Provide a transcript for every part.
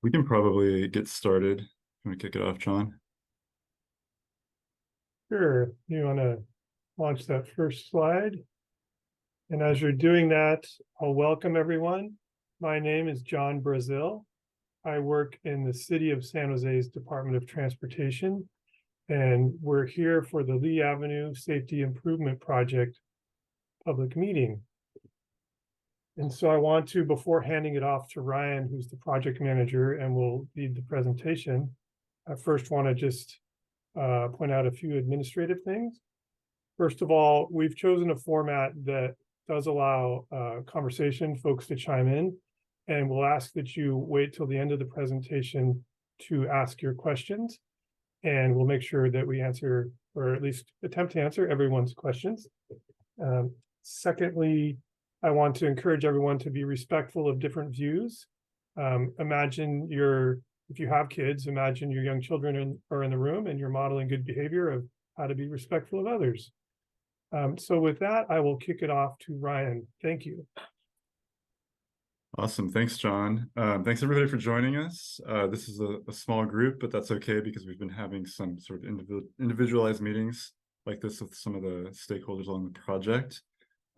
We can probably get started. I'm gonna kick it off, John. Sure. You want to launch that first slide? And as you're doing that, I'll welcome everyone. My name is John Brazil. I work in the City of San Jose's Department of Transportation, and we're here for the Leigh Avenue Safety Improvement Project public meeting. And so I want to, before handing it off to Ryan, who's the project manager and will lead the presentation, I first want to just point out a few administrative things. First of all, we've chosen a format that does allow conversation, folks to chime in, and we'll ask that you wait till the end of the presentation to ask your questions, and we'll make sure that we answer, or at least attempt to answer, everyone's questions. Secondly, I want to encourage everyone to be respectful of different views. If you have kids, imagine your young children are in the room and you're modeling good behavior of how to be respectful of others. So with that, I will kick it off to Ryan. Thank you. Awesome. Thanks, John. Thanks everybody for joining us. This is a small group, but that's okay because we've been having some sort of individualized meetings like this with some of the stakeholders on the project.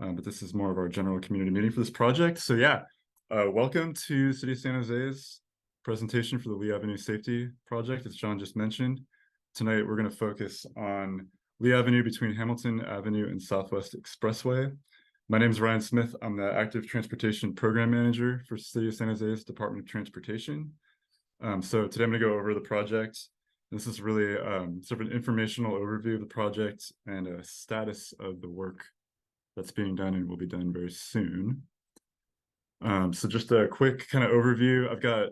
But this is more of our general community meeting for this project. So yeah, welcome to City of San Jose's presentation for the Leigh Avenue Safety Project. As John just mentioned, tonight we're going to focus on Leigh Avenue between Hamilton Avenue and Southwest Expressway. My name is Ryan Smith. I'm the Active Transportation Program Manager for City of San Jose's Department of Transportation. So today I'm going to go over the project. This is really sort of an informational overview of the project and a status of the work that's being done and will be done very soon. So just a quick kind of overview. I've got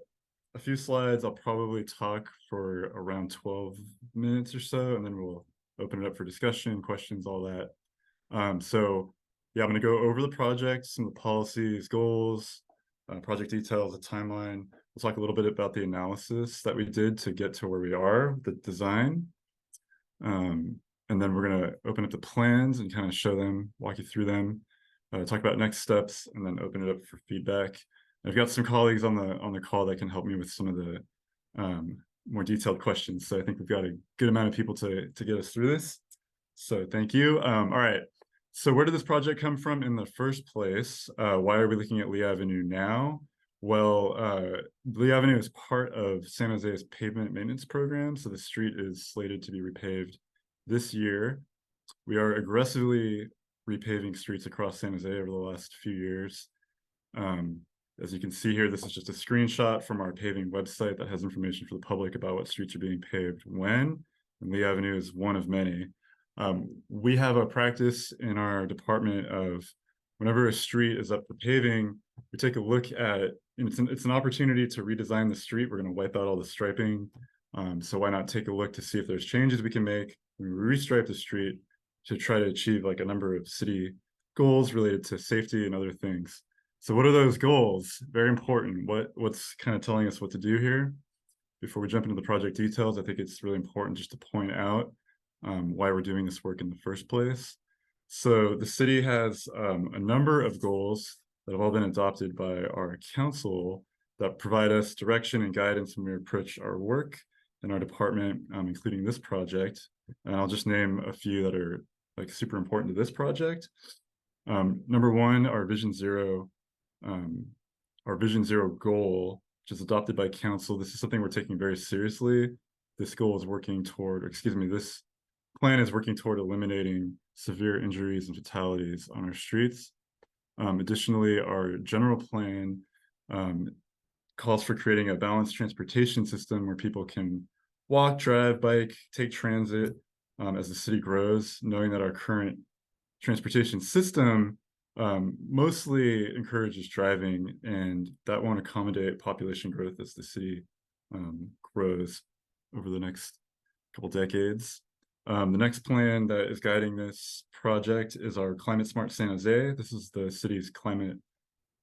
a few slides. I'll probably talk for around 12 minutes or so, and then we'll open it up for discussion, questions, all that. So yeah, I'm going to go over the project, some of the policies, goals, project details, the timeline. We'll talk a little bit about the analysis that we did to get to where we are, the design. And then we're going to open up the plans and kind of show them, walk you through them, talk about next steps, and then open it up for feedback. I've got some colleagues on the call that can help me with some of the more detailed questions. So I think we've got a good amount of people to get us through this. So thank you. All right. So where did this project come from in the first place? Why are we looking at Leigh Avenue now? Well, Leigh Avenue is part of San Jose's pavement maintenance program. So the street is slated to be repaved this year. We are aggressively repaving streets across San Jose over the last few years. As you can see here, this is just a screenshot from our paving website that has information for the public about what streets are being paved when, and Leigh Avenue is one of many. We have a practice in our department of whenever a street is up for paving, we take a look at it. It's an opportunity to redesign the street. We're going to wipe out all the striping. So why not take a look to see if there's changes we can make when we restripe the street to try to achieve like a number of city goals related to safety and other things. So what are those goals? Very important. What's kind of telling us what to do here? Before we jump into the project details, I think it's really important just to point out why we're doing this work in the first place. So the city has a number of goals that have all been adopted by our council that provide us direction and guidance when we approach our work in our department, including this project. And I'll just name a few that are like super important to this project. Number one, our Vision Zero goal, which is adopted by council. This is something we're taking very seriously. This goal is working toward, this plan is working toward eliminating severe injuries and fatalities on our streets. Additionally, our general plan calls for creating a balanced transportation system where people can walk, drive, bike, take transit as the city grows, knowing that our current transportation system mostly encourages driving, and that won't accommodate population growth as the city grows over the next couple decades. The next plan that is guiding this project is our Climate Smart San Jose. This is the city's climate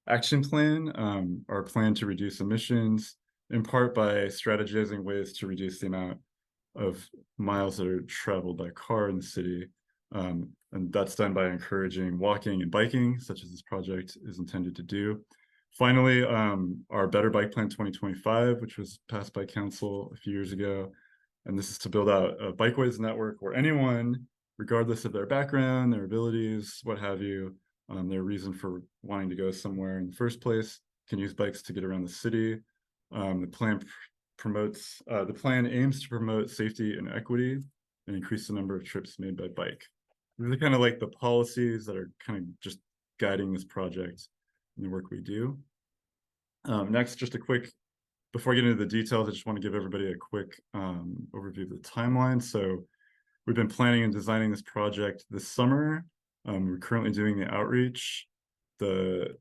action plan, our plan to reduce emissions, in part by strategizing ways to reduce the amount of miles that are traveled by car in the city. And that's done by encouraging walking and biking, such as this project is intended to do. Finally, our Better Bike Plan 2025, which was passed by council a few years ago. And this is to build out a bikeways network where anyone, regardless of their background, their abilities, what have you, their reason for wanting to go somewhere in the first place, can use bikes to get around the city. The plan aims to promote safety and equity and increase the number of trips made by bike. These are kind of like the policies that are kind of just guiding this project and the work we do. Next, just a quick, before I get into the details, I just want to give everybody a quick overview of the timeline. So we've been planning and designing this project this summer. We're currently doing the outreach. The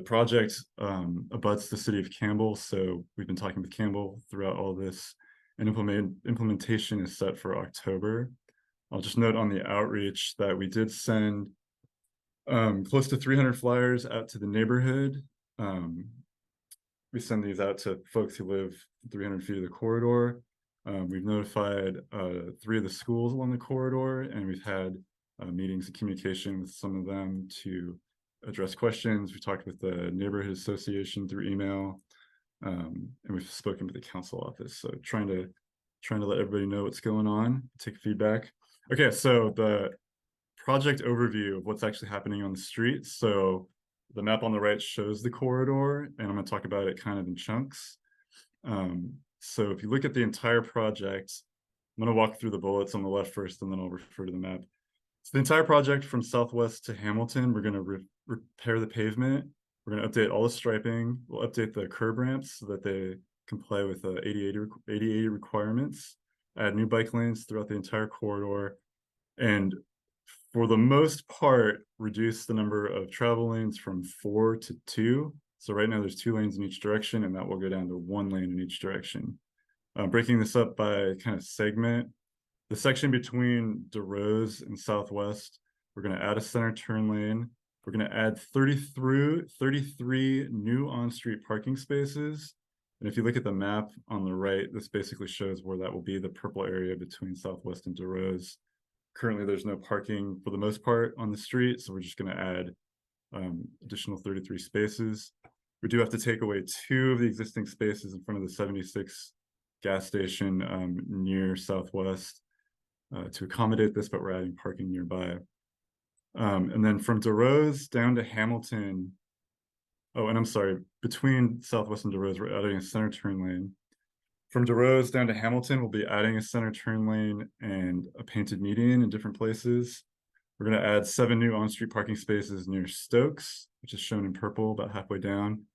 project abuts the city of Campbell, so we've been talking with Campbell throughout all this, and implementation is set for October. I'll just note on the outreach that we did send close to 300 flyers out to the neighborhood. We send these out to folks who live 300 feet of the corridor. We've notified 3 of the schools along the corridor, and we've had meetings and communication with some of them to address questions. We talked with the neighborhood association through email, and we've spoken with the council office. So trying to let everybody know what's going on, take feedback. Okay, so the project overview of what's actually happening on the street. So the map on the right shows the corridor, and I'm going to talk about it kind of in chunks. So if you look at the entire project, I'm going to walk through the bullets on the left first, and then I'll refer to the map. So the entire project from Southwest to Hamilton, we're going to repair the pavement. We're going to update all the striping. We'll update the curb ramps so that they comply with 80/80 requirements. Add new bike lanes throughout the entire corridor, and for the most part, reduce the number of travel lanes from 4 to 2. So right now there's 2 lanes in each direction, and that will go down to 1 lane in each direction. Breaking this up by kind of segment, the section between DeRose and Southwest, we're going to add a center turn lane. We're going to add 33 new on-street parking spaces. And if you look at the map on the right, this basically shows where that will be, the purple area between Southwest and DeRose. Currently, there's no parking for the most part on the street, so we're just going to add additional 33 spaces. We do have to take away 2 of the existing spaces in front of the 76 gas station near Southwest to accommodate this, but we're adding parking nearby. And then from DeRose down to Hamilton, oh, and I'm sorry, between Southwest and DeRose, we're adding a center turn lane. From DeRose down to Hamilton, we'll be adding a center turn lane and a painted median in different places. We're going to add 7 new on-street parking spaces near Stokes, which is shown in purple about halfway down.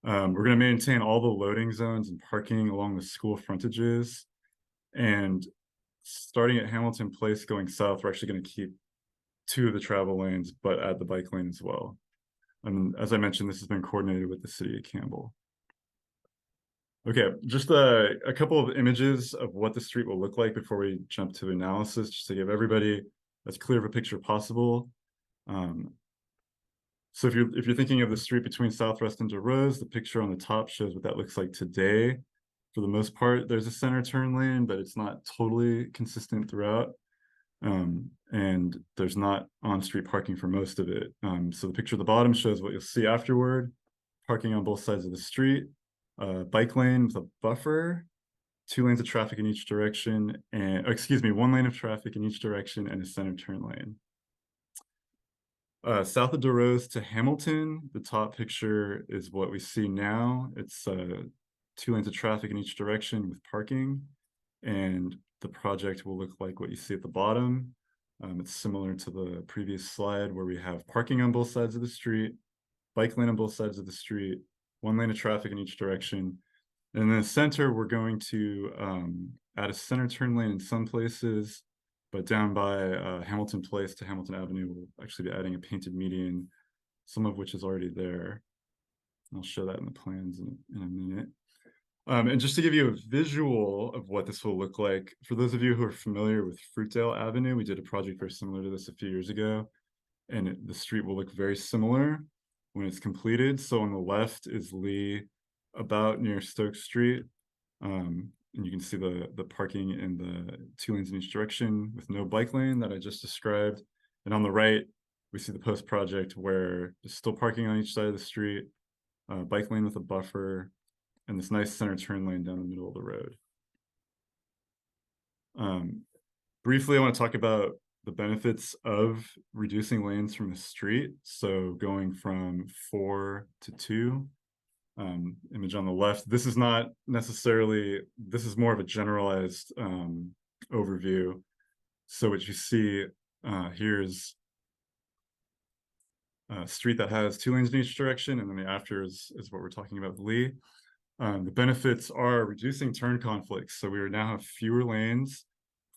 We're going to maintain all the loading zones and parking along the school frontages. And starting at Hamilton Place going south, we're actually going to keep 2 of the travel lanes, but add the bike lane as well. And as I mentioned, this has been coordinated with the city of Campbell. Okay, just a couple of images of what the street will look like before we jump to analysis, just to give everybody as clear of a picture possible. So if you're thinking of the street between Southwest and DeRose, the picture on the top shows what that looks like today. For the most part, there's a center turn lane, but it's not totally consistent throughout. And there's not on-street parking for most of it. So the picture at the bottom shows what you'll see afterward. Parking on both sides of the street. Bike lane with a buffer, 2 lanes of traffic in each direction, and 1 lane of traffic in each direction and a center turn lane. South of DeRose to Hamilton, the top picture is what we see now. It's 2 lanes of traffic in each direction with parking, and the project will look like what you see at the bottom. It's similar to the previous slide where we have parking on both sides of the street, bike lane on both sides of the street, 1 lane of traffic in each direction. And in the center, we're going to add a center turn lane in some places, but down by Hamilton Place to Hamilton Avenue, we'll actually be adding a painted median, some of which is already there. I'll show that in the plans in a minute. And just to give you a visual of what this will look like, for those of you who are familiar with Fruitdale Avenue, we did a project very similar to this a few years ago, and the street will look very similar when it's completed. So on the left is Leigh, about near Stokes Street. And you can see the parking in the 2 lanes in each direction with no bike lane that I just described. And on the right, we see the post project where there's still parking on each side of the street, bike lane with a buffer, and this nice center turn lane down the middle of the road. Briefly, I want to talk about the benefits of reducing lanes from the street. So going from 4 to 2. Image on the left. This is not necessarily, this is more of a generalized overview. So what you see here is a street that has 2 lanes in each direction, and then the after is what we're talking about with Leigh. The benefits are reducing turn conflicts. So we now have fewer lanes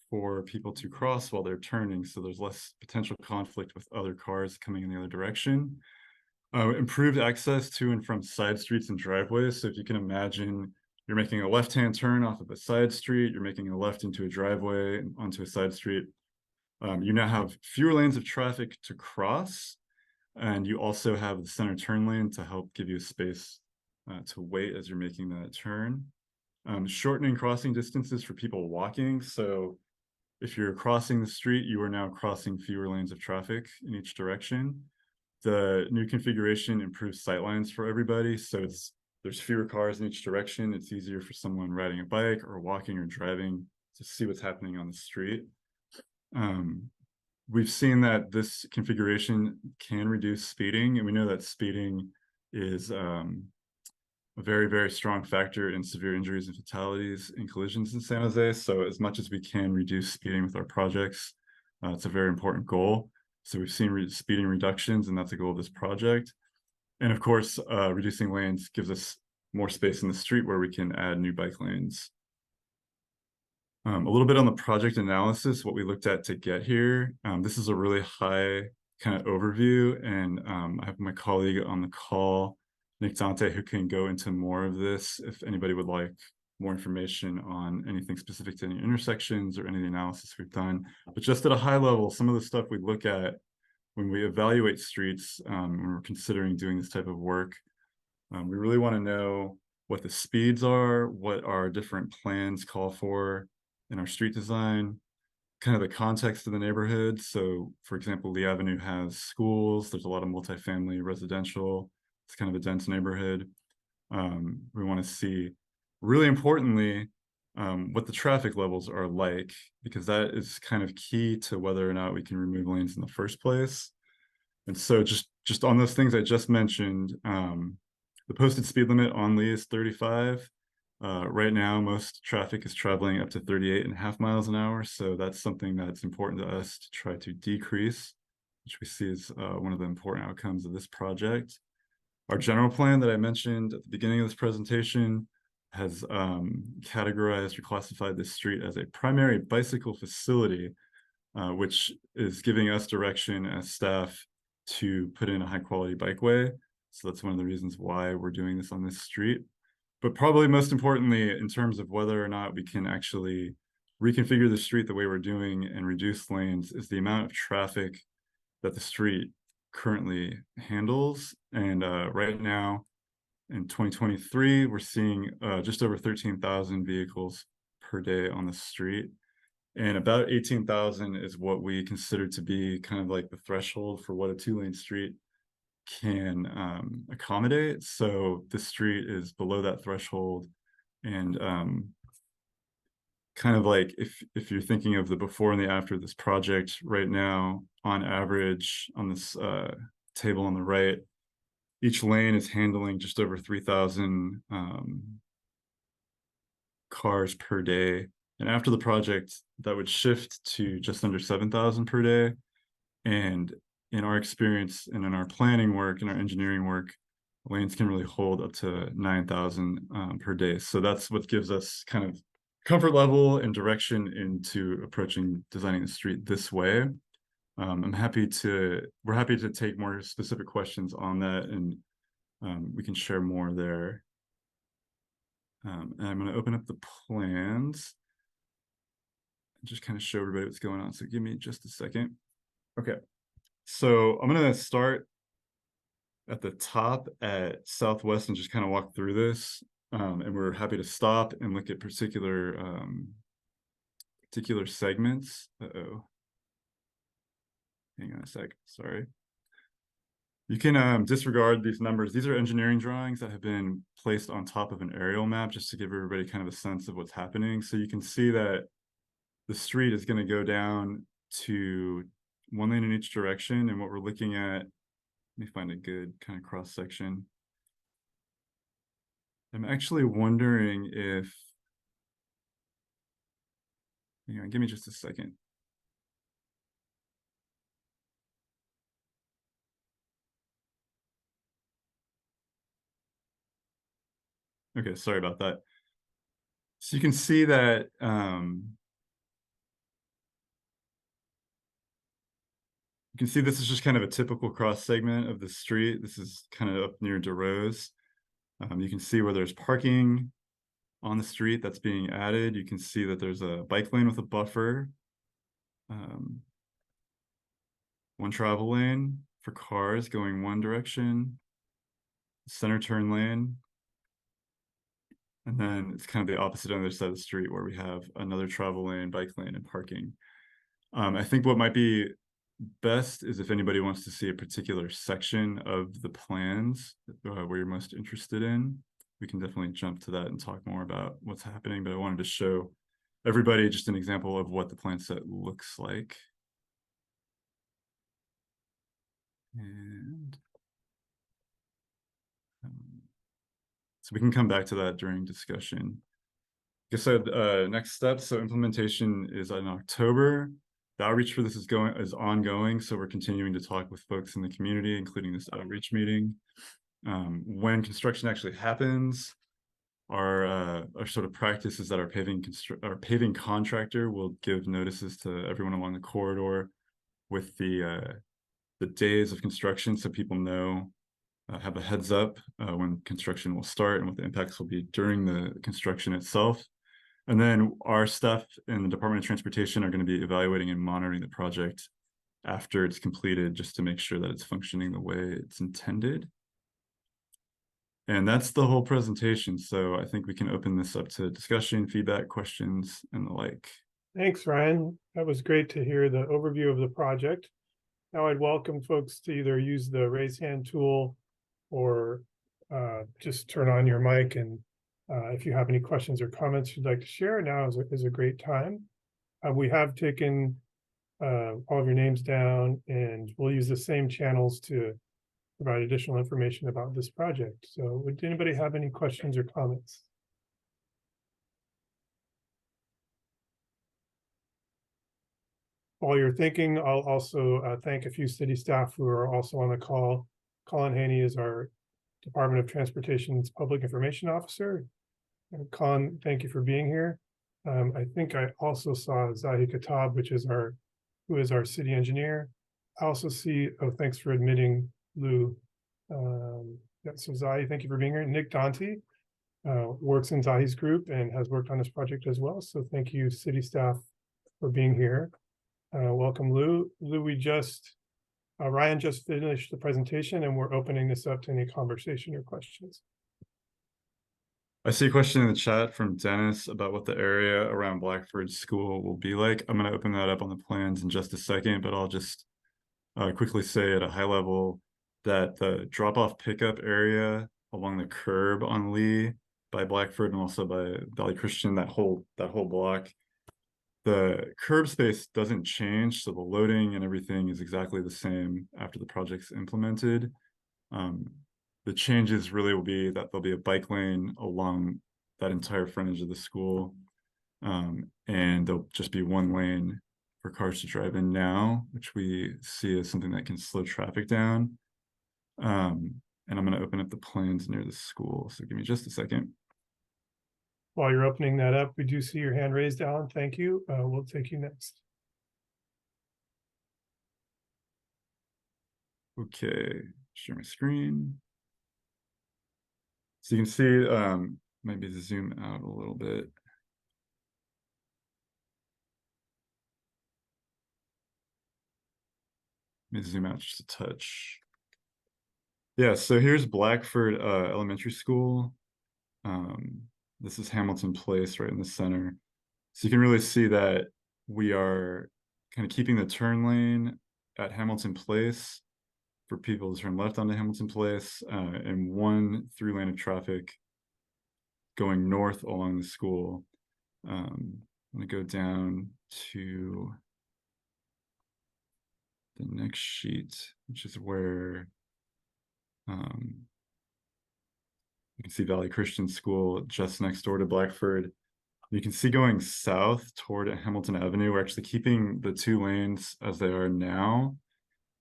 for people to cross while they're turning, so there's less potential conflict with other cars coming in the other direction. Improved access to and from side streets and driveways. So if you can imagine, you're making a left-hand turn off of a side street, you're making a left into a driveway onto a side street. You now have fewer lanes of traffic to cross, and you also have the center turn lane to help give you space to wait as you're making that turn. Shortening crossing distances for people walking. So if you're crossing the street, you are now crossing fewer lanes of traffic in each direction. The new configuration improves sightlines for everybody. So there's fewer cars in each direction. It's easier for someone riding a bike or walking or driving to see what's happening on the street. We've seen that this configuration can reduce speeding, and we know that speeding is a very, very strong factor in severe injuries and fatalities in collisions in San Jose. So as much as we can reduce speeding with our projects, it's a very important goal. So we've seen speeding reductions, and that's a goal of this project. And of course, reducing lanes gives us more space in the street where we can add new bike lanes. A little bit on the project analysis, what we looked at to get here. This is a really high kind of overview, and I have my colleague on the call, Nick Dante, who can go into more of this if anybody would like more information on anything specific to any intersections or any of the analysis we've done. But just at a high level, some of the stuff we look at when we evaluate streets, when we're considering doing this type of work, we really want to know what the speeds are, what our different plans call for in our street design, kind of the context of the neighborhood. So for example, Leigh Avenue has schools, there's a lot of multifamily residential, it's kind of a dense neighborhood. We want to see, really importantly, what the traffic levels are like, because that is kind of key to whether or not we can remove lanes in the first place. And so just on those things I just mentioned, the posted speed limit on Leigh is 35. Right now, most traffic is traveling up to 38.5 miles an hour. So that's something that's important to us to try to decrease, which we see as one of the important outcomes of this project. Our general plan that I mentioned at the beginning of this presentation has categorized or classified this street as a primary bicycle facility, which is giving us direction as staff to put in a high quality bikeway. So that's one of the reasons why we're doing this on this street. But probably most importantly, in terms of whether or not we can actually reconfigure the street the way we're doing and reduce lanes, is the amount of traffic that the street currently handles. And right now in 2023, we're seeing just over 13,000 vehicles per day on the street. And about 18,000 is what we consider to be kind of like the threshold for what a 2-lane street can accommodate. So the street is below that threshold. And kind of like if you're thinking of the before and the after this project right now, on average on this table on the right, each lane is handling just over 3,000 cars per day. And after the project, that would shift to just under 7,000 per day. And in our experience and in our planning work and our engineering work, lanes can really hold up to 9,000 per day. So that's what gives us kind of comfort level and direction into approaching designing the street this way. We're happy to take more specific questions on that, and we can share more there. And I'm going to open up the plans and just kind of show everybody what's going on. So give me just a second. Okay, so I'm going to start at the top at Southwest and just kind of walk through this. And we're happy to stop and look at particular segments. Uh-oh. Hang on a sec, sorry. You can disregard these numbers. These are engineering drawings that have been placed on top of an aerial map just to give everybody kind of a sense of what's happening. So you can see that the street is going to go down to one lane in each direction. And what we're looking at, let me find a good kind of cross section. I'm actually wondering if, hang on, give me just a second. Okay, sorry about that. So you can see that you can see this is just kind of a typical cross segment of the street. This is kind of up near DeRose. You can see where there's parking on the street that's being added. You can see that there's a bike lane with a buffer. One travel lane for cars going one direction. Center turn lane. And then it's kind of the opposite on the other side of the street where we have another travel lane, bike lane, and parking. I think what might be best is if anybody wants to see a particular section of the plans where you're most interested in, we can definitely jump to that and talk more about what's happening. But I wanted to show everybody just an example of what the plan set looks like. And so we can come back to that during discussion. Like I said, next steps. So implementation is in October. The outreach for this is ongoing. So we're continuing to talk with folks in the community, including this outreach meeting. When construction actually happens, our sort of practice is that our paving contractor will give notices to everyone along the corridor with the days of construction, so people know, have a heads up when construction will start and what the impacts will be during the construction itself. And then our staff in the Department of Transportation are going to be evaluating and monitoring the project after it's completed, just to make sure that it's functioning the way it's intended. And that's the whole presentation. So I think we can open this up to discussion, feedback, questions, and the like. Thanks, Ryan. That was great to hear the overview of the project. Now I'd welcome folks to either use the raise hand tool or just turn on your mic. And if you have any questions or comments you'd like to share, now is a great time. We have taken all of your names down, and we'll use the same channels to provide additional information about this project. So would anybody have any questions or comments? While you're thinking, I'll also thank a few city staff who are also on the call. Colin Haney is our Department of Transportation's Public Information Officer. And Colin, thank you for being here. I think I also saw Zahi Katab, who is our city engineer. I also see, oh, thanks for admitting Lou. Yeah, so Zahi, thank you for being here. Nick Dante works in Zahi's group and has worked on this project as well. So thank you, city staff, for being here. Welcome, Lou. Lou, Ryan just finished the presentation, and we're opening this up to any conversation or questions. I see a question in the chat from Dennis about what the area around Blackford School will be like. I'm going to open that up on the plans in just a second, but I'll just quickly say at a high level that the drop-off pickup area along the curb on Leigh by Blackford and also by Valley Christian, that whole block, the curb space doesn't change, so the loading and everything is exactly the same after the project's implemented. The changes really will be that there'll be a bike lane along that entire frontage of the school, and there'll just be one lane for cars to drive in now, which we see as something that can slow traffic down. And I'm going to open up the plans near the school, so give me just a second. While you're opening that up, we do see your hand raised, Alan. Thank you. We'll take you next. Okay, share my screen. So you can see, maybe zoom out a little bit. Let me zoom out just a touch. Yeah, so here's Blackford Elementary School. This is Hamilton Place right in the center. So you can really see that we are kind of keeping the turn lane at Hamilton Place. for people to turn left onto Hamilton Place, and one through lane of traffic going north along the school. I'm gonna go down to the next sheet, which is where you can see Valley Christian School just next door to Blackford. You can see going south toward Hamilton Avenue, we're actually keeping the 2 lanes as they are now,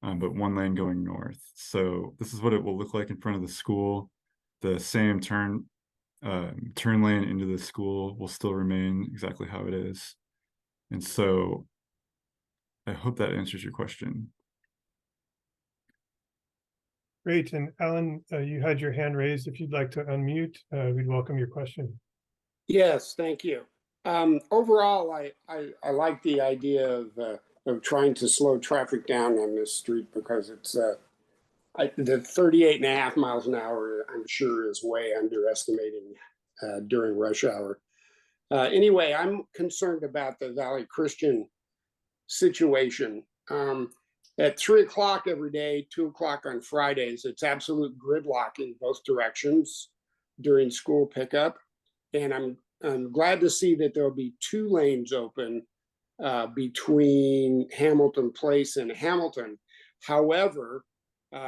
but 1 lane going north. So this is what it will look like in front of the school. The same turn lane into the school will still remain exactly how it is. And so I hope that answers your question. Great. And Alan, you had your hand raised. If you'd like to unmute, we'd welcome your question. Yes, thank you. Overall, I like the idea of trying to slow traffic down on this street because it's the 38.5 miles an hour, I'm sure, is way underestimating during rush hour. Anyway, I'm concerned about the Valley Christian situation. At 3 o'clock every day, 2 o'clock on Fridays, it's absolute gridlock in both directions during school pickup. And I'm glad to see that there'll be 2 lanes open between Hamilton Place and Hamilton. However,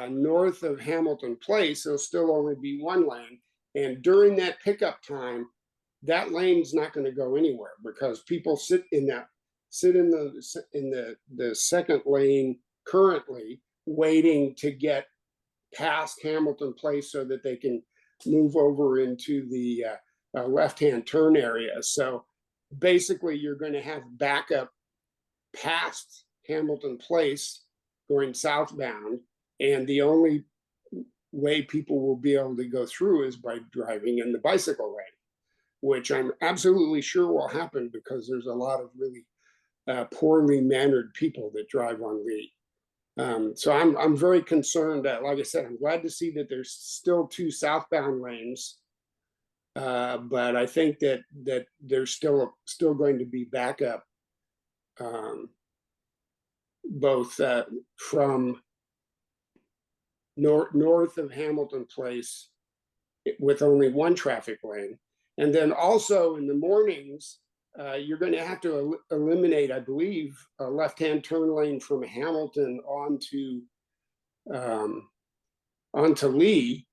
north of Hamilton Place, there'll still only be 1 lane. And during that pickup time, that lane's not going to go anywhere because people sit in the second lane currently, waiting to get past Hamilton Place so that they can move over into the left-hand turn area. So basically, you're going to have backup past Hamilton Place going southbound, and the only way people will be able to go through is by driving in the bicycle lane, which I'm absolutely sure will happen because there's a lot of really poorly mannered people that drive on Leigh. So I'm very concerned that, like I said, I'm glad to see that there's still 2 southbound lanes, but I think that there's still going to be backup, both from north of Hamilton Place with only 1 traffic lane, and then also in the mornings. You're going to have to eliminate, I believe, a left-hand turn lane from Hamilton onto Leigh,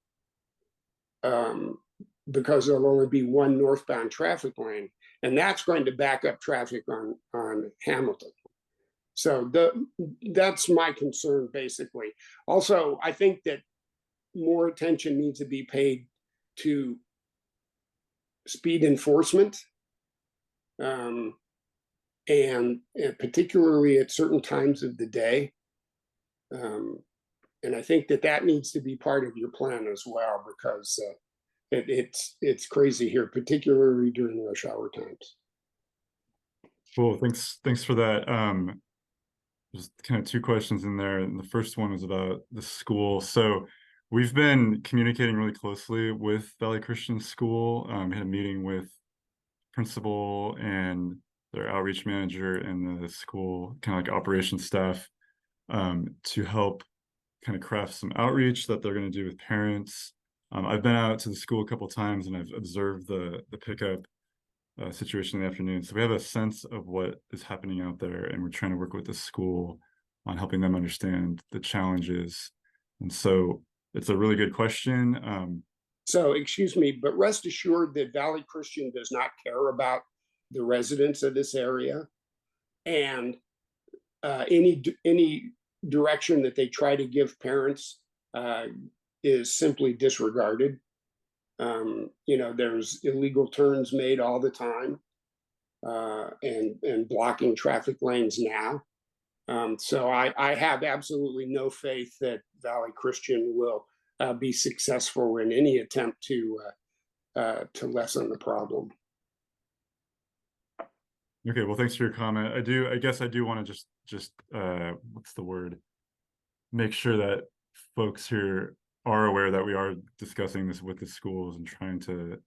because there'll only be 1 northbound traffic lane, and that's going to back up traffic on Hamilton. So that's my concern, basically. Also, I think that more attention needs to be paid to speed enforcement. And particularly at certain times of the day. And I think that needs to be part of your plan as well, because it's crazy here, particularly during rush hour times. Cool, thanks for that. There's kind of 2 questions in there, and the first one is about the school. So we've been communicating really closely with Valley Christian School. We had a meeting with principal and their outreach manager and the school kind of like operations staff, to help kind of craft some outreach that they're going to do with parents. I've been out to the school a couple times and I've observed the pickup situation in the afternoon. So we have a sense of what is happening out there, and we're trying to work with the school on helping them understand the challenges. And so it's a really good question. So, excuse me, but rest assured that Valley Christian does not care about the residents of this area, and any direction that they try to give parents is simply disregarded. There's illegal turns made all the time, and blocking traffic lanes now. So I have absolutely no faith that Valley Christian will be successful in any attempt to lessen the problem. Okay, well, thanks for your comment. I guess I do want to just what's the word? Make sure that folks here are aware that we are discussing this with the schools and trying to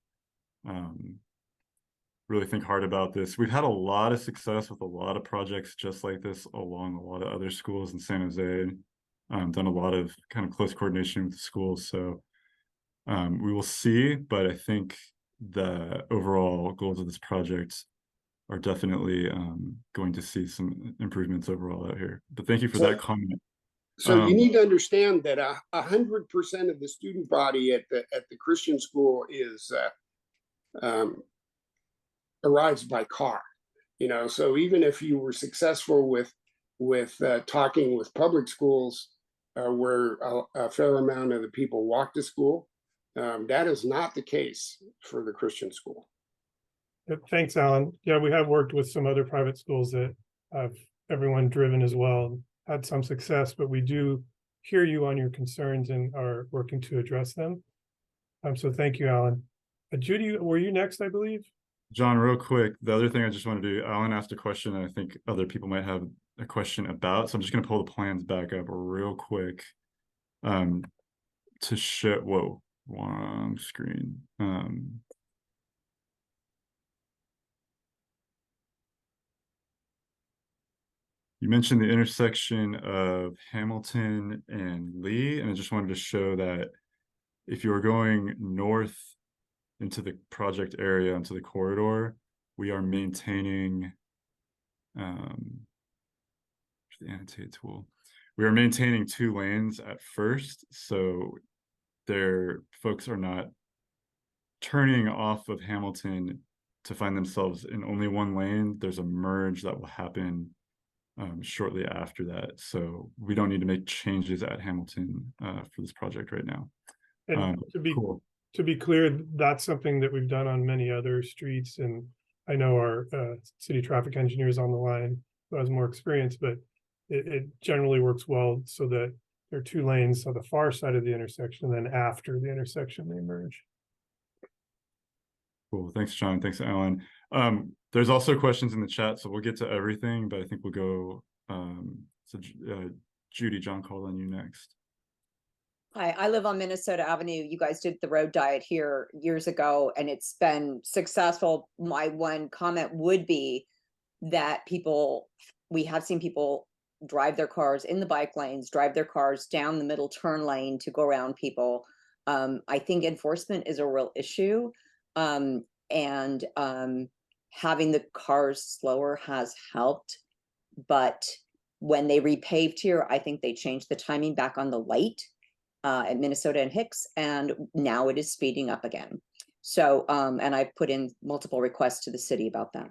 really think hard about this. We've had a lot of success with a lot of projects just like this along a lot of other schools in San Jose. done a lot of kind of close coordination with the schools. So we will see, but I think the overall goals of this project are definitely going to see some improvements overall out here. But thank you for that comment. So you need to understand that 100% of the student body at the Christian school is arrives by car. You know, so even if you were successful with talking with public schools, where a fair amount of the people walk to school, that is not the case for the Christian school. Thanks, Alan. Yeah, we have worked with some other private schools that have everyone driven as well, had some success, but we do hear you on your concerns and are working to address them. So thank you, Alan. Judy, were you next, I believe? John, real quick, the other thing I just want to do, Alan asked a question and I think other people might have a question about, so I'm just going to pull the plans back up real quick to show, whoa, wrong screen. You mentioned the intersection of Hamilton and Leigh, and I just wanted to show that if you are going north into the project area, into the corridor, we are maintaining the annotate tool. We are maintaining 2 lanes at first, so folks are not turning off of Hamilton to find themselves in only 1 lane. There's a merge that will happen shortly after that. So we don't need to make changes at Hamilton for this project right now. And cool. To be clear, that's something that we've done on many other streets. And I know our city traffic engineer is on the line who has more experience, but it generally works well so that there are 2 lanes on the far side of the intersection, and then after the intersection, they merge. Cool. Thanks, John. Thanks, Alan. There's also questions in the chat, so we'll get to everything, but I think we'll go. Judy, John called on you next. Hi, I live on Minnesota Avenue. You guys did the road diet here years ago, and it's been successful. My one comment would be that we have seen people drive their cars in the bike lanes, drive their cars down the middle turn lane to go around people. I think enforcement is a real issue. And having the cars slower has helped, but when they repaved here, I think they changed the timing back on the light at Minnesota and Hicks, and now it is speeding up again. So, and I've put in multiple requests to the city about that.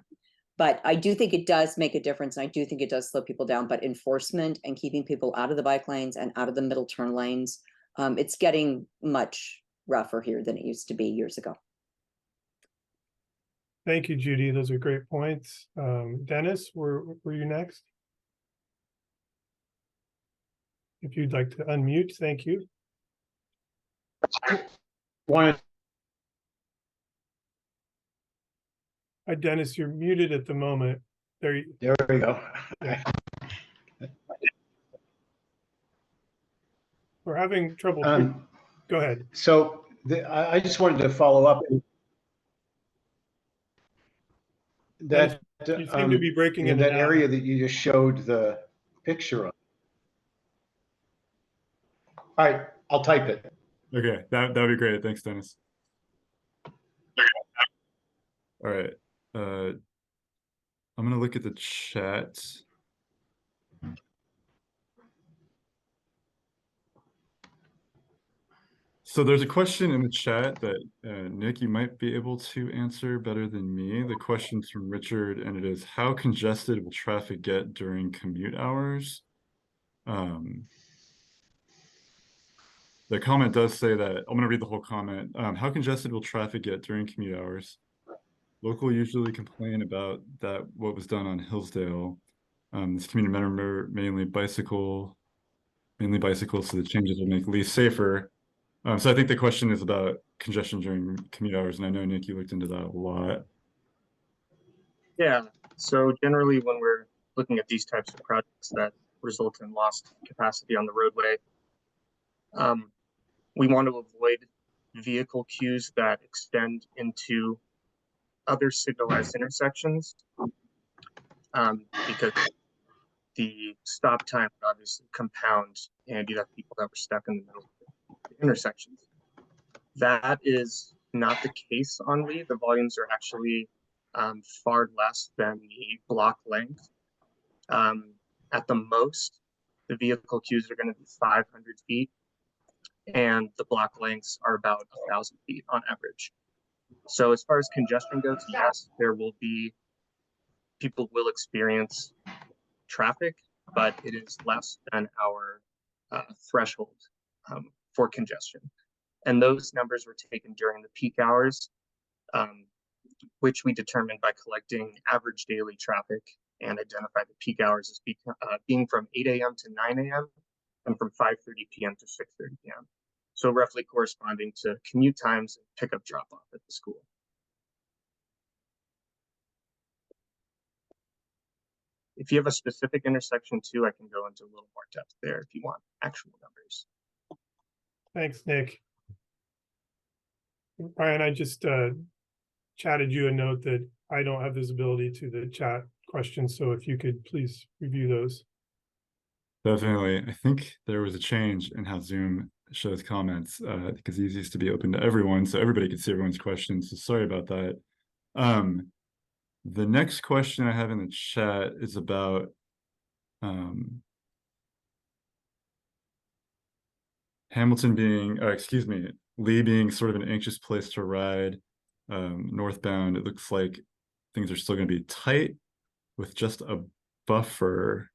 But I do think it does make a difference, and I do think it does slow people down, but enforcement and keeping people out of the bike lanes and out of the middle turn lanes, it's getting much rougher here than it used to be years ago. Thank you, Judy. Those are great points. Dennis, were you next? If you'd like to unmute, thank you. Hi, Dennis, you're muted at the moment. There we go. Yeah. We're having trouble. Go ahead. So I just wanted to follow up. That you seem to be breaking in that area that you just showed the picture of. All right, I'll type it. Okay, that would be great. Thanks, Dennis. All right. I'm gonna look at the chat. So there's a question in the chat that Nick, you might be able to answer better than me. The question's from Richard, and it is, how congested will traffic get during commute hours? The comment does say that, I'm gonna read the whole comment. How congested will traffic get during commute hours? Local usually complain about that, what was done on Hillsdale. This community member mainly bicycles, so the changes will make Leigh safer. So I think the question is about congestion during commute hours, and I know, Nick, you looked into that a lot. Yeah, so generally when we're looking at these types of projects that result in lost capacity on the roadway, we want to avoid vehicle queues that extend into other signalized intersections, because the stop time would obviously compound and you'd have people that were stuck in the middle of the intersections. That is not the case on Leigh. The volumes are actually far less than the block length. At the most, the vehicle queues are going to be 500 feet, and the block lengths are about 1,000 feet on average. So as far as congestion goes, yes, people will experience traffic, but it is less than our threshold for congestion. And those numbers were taken during the peak hours, which we determined by collecting average daily traffic and identify the peak hours as being from 8 a.m. to 9 a.m. and from 5:30 p.m. to 6:30 p.m. So roughly corresponding to commute times and pickup drop-off at the school. If you have a specific intersection too, I can go into a little more depth there if you want actual numbers. Thanks, Nick. Ryan, I just chatted you a note that I don't have visibility to the chat questions, so if you could please review those. Definitely. I think there was a change in how Zoom shows comments because these used to be open to everyone, so everybody could see everyone's questions. So sorry about that. The next question I have in the chat is about Hamilton being, excuse me, Leigh being sort of an anxious place to ride northbound. It looks like things are still going to be tight with just a buffer.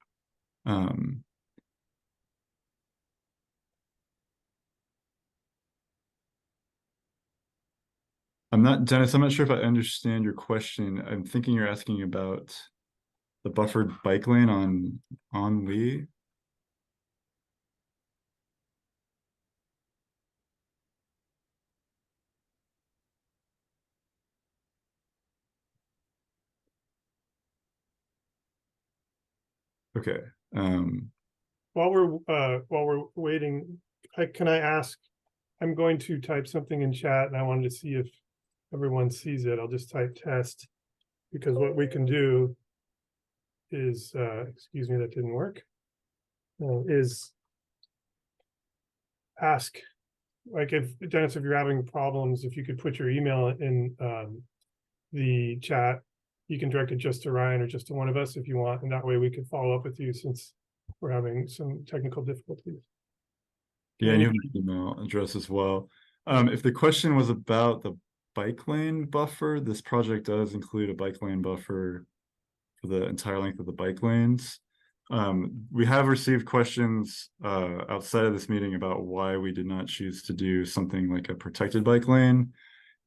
Dennis, I'm not sure if I understand your question. I'm thinking you're asking about the buffered bike lane on Leigh. Okay. While we're waiting, can I ask? I'm going to type something in chat, and I wanted to see if everyone sees it. I'll just type test, because what we can do is, excuse me, that didn't work. Is ask, like, if Dennis, if you're having problems, if you could put your email in the chat, you can direct it just to Ryan or just to one of us if you want, and that way we can follow up with you since we're having some technical difficulties. Yeah, and you have my email address as well. If the question was about the bike lane buffer, this project does include a bike lane buffer for the entire length of the bike lanes. We have received questions outside of this meeting about why we did not choose to do something like a protected bike lane.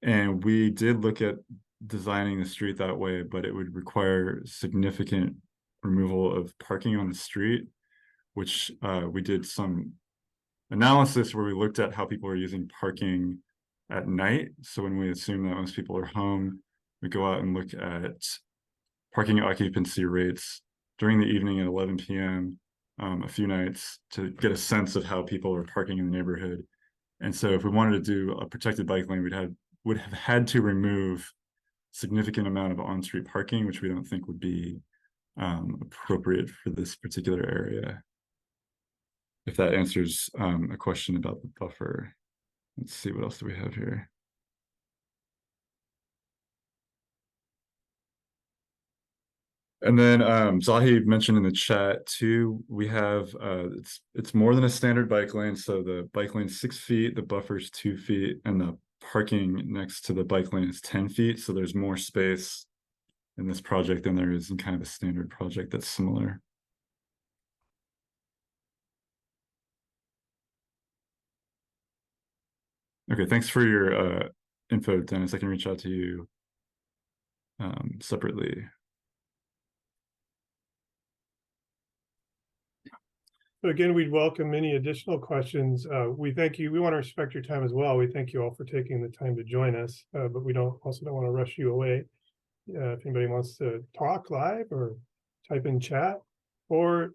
And we did look at designing the street that way, but it would require significant removal of parking on the street, which we did some analysis where we looked at how people are using parking at night. So when we assume that most people are home, we go out and look at parking occupancy rates during the evening at 11 p.m. A few nights to get a sense of how people are parking in the neighborhood. And so if we wanted to do a protected bike lane, would have had to remove significant amount of on-street parking, which we don't think would be appropriate for this particular area. If that answers a question about the buffer. Let's see, what else do we have here? And then Zahid mentioned in the chat too, we have it's more than a standard bike lane. So the bike lane's 6 feet, the buffer's 2 feet, and the parking next to the bike lane is 10 feet. So there's more space in this project than there is in kind of a standard project that's similar. Okay, thanks for your info, Dennis. I can reach out to you separately. So again, we'd welcome any additional questions. We thank you. We want to respect your time as well. We thank you all for taking the time to join us, but we also don't want to rush you away. If anybody wants to talk live or type in chat, or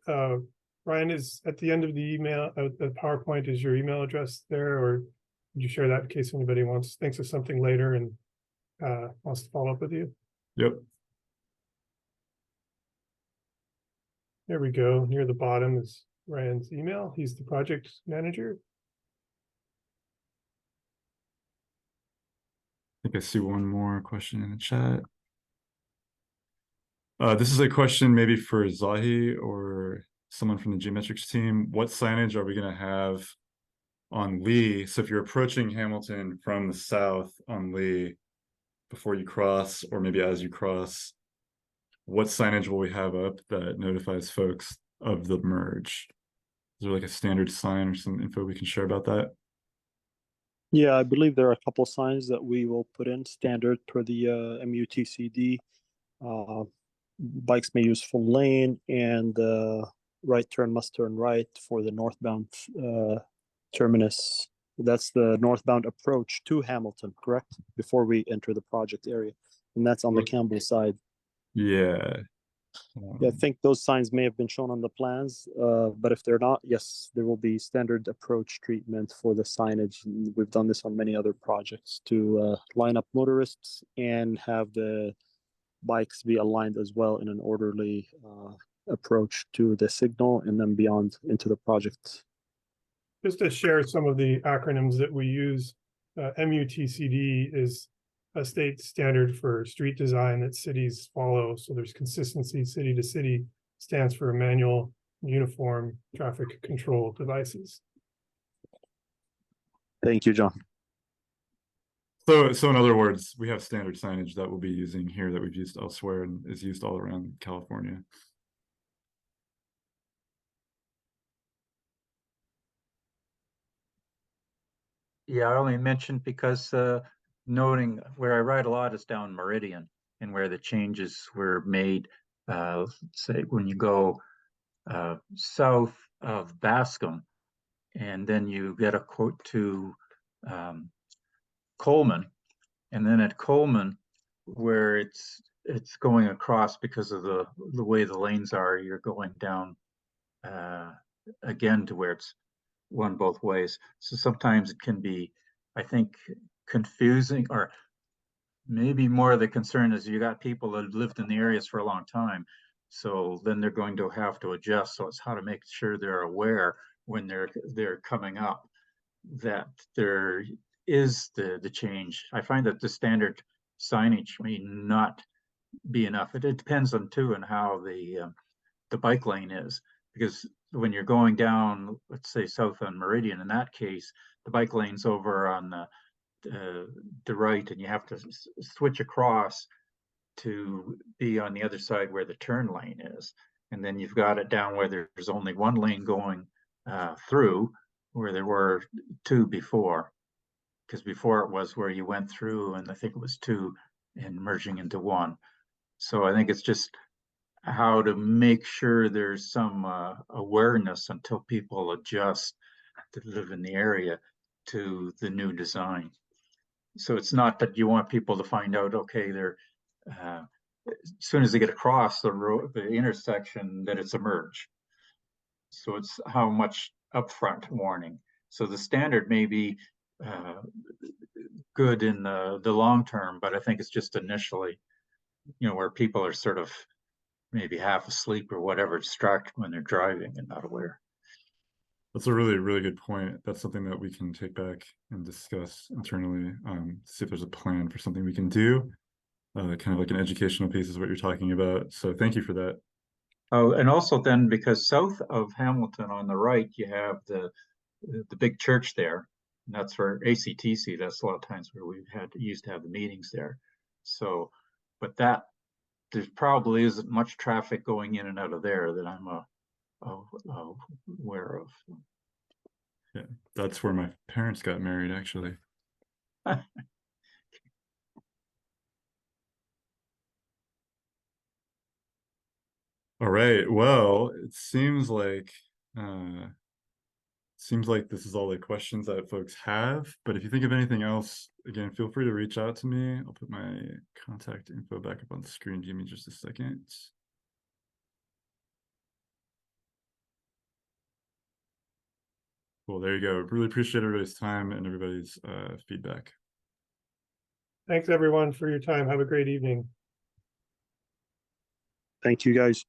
Ryan, is at the end of the email, the PowerPoint, is your email address there, or would you share that in case anybody thinks of something later and wants to follow up with you? Yep. There we go. Near the bottom is Ryan's email. He's the project manager. I think I see one more question in the chat. This is a question maybe for Zahi or someone from the geometrics team. What signage are we going to have on Leigh? So if you're approaching Hamilton from the south on Leigh, before you cross, or maybe as you cross, what signage will we have up that notifies folks of the merge? Is there like a standard sign or some info we can share about that? Yeah, I believe there are a couple signs that we will put in standard per the MUTCD. Bikes may use full lane, and right turn must turn right for the northbound terminus. That's the northbound approach to Hamilton, correct? Before we enter the project area. And that's on the Campbell side. Yeah. Yeah, I think those signs may have been shown on the plans, but if they're not, yes, there will be standard approach treatment for the signage. We've done this on many other projects to line up motorists and have the bikes be aligned as well in an orderly approach to the signal and then beyond into the project. Just to share some of the acronyms that we use, MUTCD is a state standard for street design that cities follow. So there's consistency city to city, stands for manual uniform traffic control devices. Thank you, John. So in other words, we have standard signage that we'll be using here that we've used elsewhere and is used all around California. Yeah, I only mentioned because noting where I ride a lot is down Meridian and where the changes were made. Say when you go south of Bascom, and then you get a quote to Coleman, and then at Coleman, where it's going across because of the way the lanes are, you're going down again to where it's one both ways. So sometimes it can be, I think, confusing, or maybe more of the concern is you got people that have lived in the areas for a long time. So then they're going to have to adjust. So it's how to make sure they're aware when they're coming up that there is the change. I find that the standard signage may not be enough. It depends on too on how the bike lane is, because when you're going down, let's say south on Meridian, in that case, the bike lane's over on the right, and you have to switch across to be on the other side where the turn lane is. And then you've got it down where there's only one lane going through, where there were two before. Because before it was where you went through, and I think it was two and merging into one. So I think it's just how to make sure there's some awareness until people adjust to live in the area to the new design. So it's not that you want people to find out, okay, they're as soon as they get across the road, the intersection, that it's a merge. So it's how much upfront warning. So the standard may be good in the long term, but I think it's just initially, where people are sort of maybe half asleep or whatever, distracted when they're driving and not aware. That's a really, really good point. That's something that we can take back and discuss internally, see if there's a plan for something we can do. Kind of like an educational piece is what you're talking about. So thank you for that. Oh, and also then, because south of Hamilton on the right, you have the big church there. And that's where ACTC, that's a lot of times where we've used to have the meetings there. So, but there probably isn't much traffic going in and out of there that I'm aware of. Yeah, that's where my parents got married, actually. All right. Well, it seems like this is all the questions that folks have. But if you think of anything else, again, feel free to reach out to me. I'll put my contact info back up on the screen. Give me just a second. Cool. There you go. Really appreciate everybody's time and everybody's feedback. Thanks everyone for your time. Have a great evening. Thank you, guys.